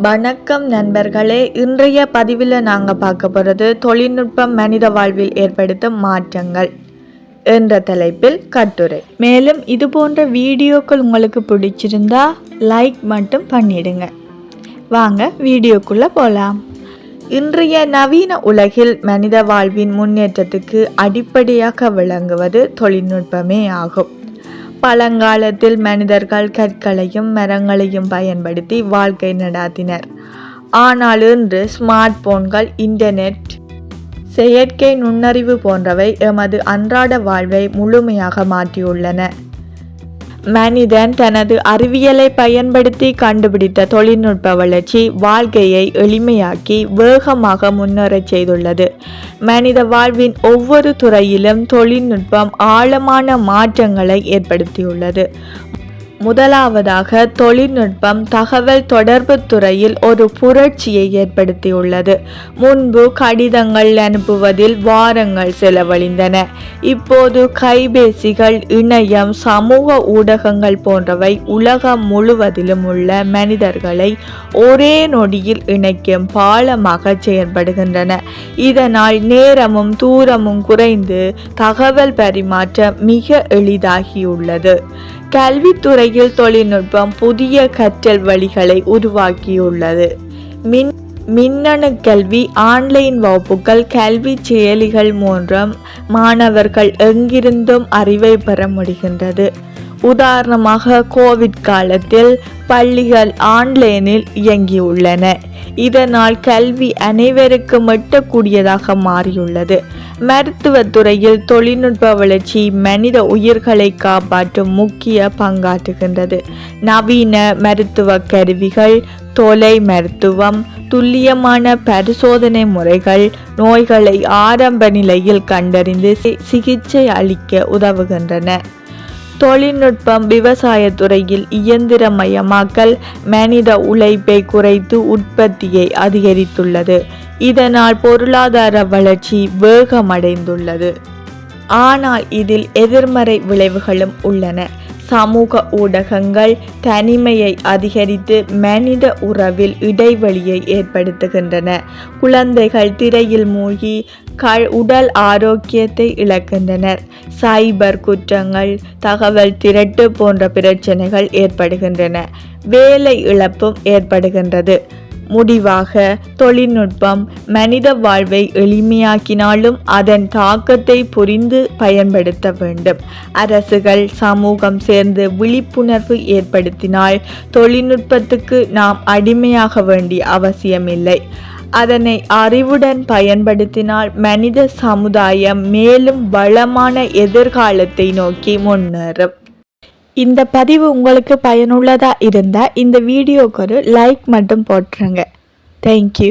வணக்கம் நண்பர்களே, இன்றைய பதிவில் நாங்கள் பார்க்க போகிறது தொழில்நுட்பம் மனித வாழ்வில் ஏற்படுத்தும் மாற்றங்கள் என்ற தலைப்பில் கட்டுரை. மேலும் இது போன்ற வீடியோக்கள் உங்களுக்கு பிடிச்சிருந்தா லைக் மட்டும் பண்ணிடுங்க. வாங்க வீடியோக்குள்ளே போகலாம். இன்றைய நவீன உலகில் மனித வாழ்வின் முன்னேற்றத்துக்கு அடிப்படையாக விளங்குவது தொழில்நுட்பமே ஆகும். பழங்காலத்தில் மனிதர்கள் கற்களையும் மரங்களையும் பயன்படுத்தி வாழ்க்கை நடாத்தினர். ஆனால் இன்று ஸ்மார்ட் போன்கள், இன்டர்நெட், செயற்கை நுண்ணறிவு போன்றவை எமது அன்றாட வாழ்வை முழுமையாக மாற்றியுள்ளன. மனிதன் தனது அறிவியலை பயன்படுத்தி கண்டுபிடித்த தொழில்நுட்ப வளர்ச்சி வாழ்க்கையை எளிமையாக்கி வேகமாக முன்னேறச் செய்துள்ளது. மனித வாழ்வின் ஒவ்வொரு துறையிலும் தொழில்நுட்பம் ஆழமான மாற்றங்களை ஏற்படுத்தியுள்ளது. முதலாவதாக, தொழில்நுட்பம் தகவல் தொடர்பு துறையில் ஒரு புரட்சியை ஏற்படுத்தியுள்ளது. முன்பு கடிதங்கள் அனுப்புவதில் வாரங்கள் செலவழிந்தன. இப்போது கைபேசிகள், இணையம், சமூக ஊடகங்கள் போன்றவை உலகம் முழுவதிலும் உள்ள மனிதர்களை ஒரே நொடியில் இணைக்கும் பாலமாக செயல்படுகின்றன. இதனால் நேரமும் தூரமும் குறைந்து தகவல் பரிமாற்றம் மிக எளிதாகியுள்ளது. கல்வித்துறையில் தொழில்நுட்பம் புதிய கற்றல் வழிகளை உருவாக்கியுள்ளது. மின்னணு கல்வி, ஆன்லைன் வகுப்புகள், கல்வி செயலிகள் மூலம் மாணவர்கள் எங்கிருந்தும் அறிவை பெற முடிகின்றது. உதாரணமாக, கோவிட் காலத்தில் பள்ளிகள் ஆன்லைனில் இயங்கியுள்ளன. இதனால் கல்வி அனைவருக்கும் எட்டக்கூடியதாக மாறியுள்ளது. மருத்துவத்துறையில் தொழில்நுட்ப வளர்ச்சி மனித உயிர்களை காப்பாற்றும் முக்கிய பங்காற்றுகின்றது. நவீன மருத்துவ கருவிகள், தொலை மருத்துவம், துல்லியமான பரிசோதனை முறைகள் நோய்களை ஆரம்ப நிலையில் கண்டறிந்து சிகிச்சை அளிக்க உதவுகின்றன. தொழில்நுட்பம் விவசாயத்துறையில் இயந்திரமயமாக்கல் மனித உழைப்பை குறைத்து உற்பத்தியை அதிகரித்துள்ளது. இதனால் பொருளாதார வளர்ச்சி வேகமடைந்துள்ளது. ஆனால் இதில் எதிர்மறை விளைவுகளும் உள்ளன. சமூக ஊடகங்கள் தனிமையை அதிகரித்து மனித உறவில் இடைவெளியை ஏற்படுத்துகின்றன. குழந்தைகள் திரையில் மூழ்கி உடல் ஆரோக்கியத்தை இழக்கின்றனர். சைபர் குற்றங்கள், தகவல் திரட்டு போன்ற பிரச்சனைகள் ஏற்படுகின்றன. வேலை இழப்பும் ஏற்படுகின்றது. முடிவாக, தொழில்நுட்பம் மனித வாழ்வை எளிமையாக்கினாலும் அதன் தாக்கத்தை புரிந்து பயன்படுத்த வேண்டும். அரசுகள், சமூகம் சேர்ந்து விழிப்புணர்வு ஏற்படுத்தினால் தொழில்நுட்பத்துக்கு நாம் அடிமையாக வேண்டிய அவசியமில்லை. அதனை அறிவுடன் பயன்படுத்தினால் மனித சமுதாயம் மேலும் வளமான எதிர்காலத்தை நோக்கி முன்னேறும். இந்த பதிவு உங்களுக்கு பயனுள்ளதாக இருந்தால் இந்த வீடியோக்கு ஒரு லைக் மட்டும் போட்டுருங்க. தேங்க்யூ.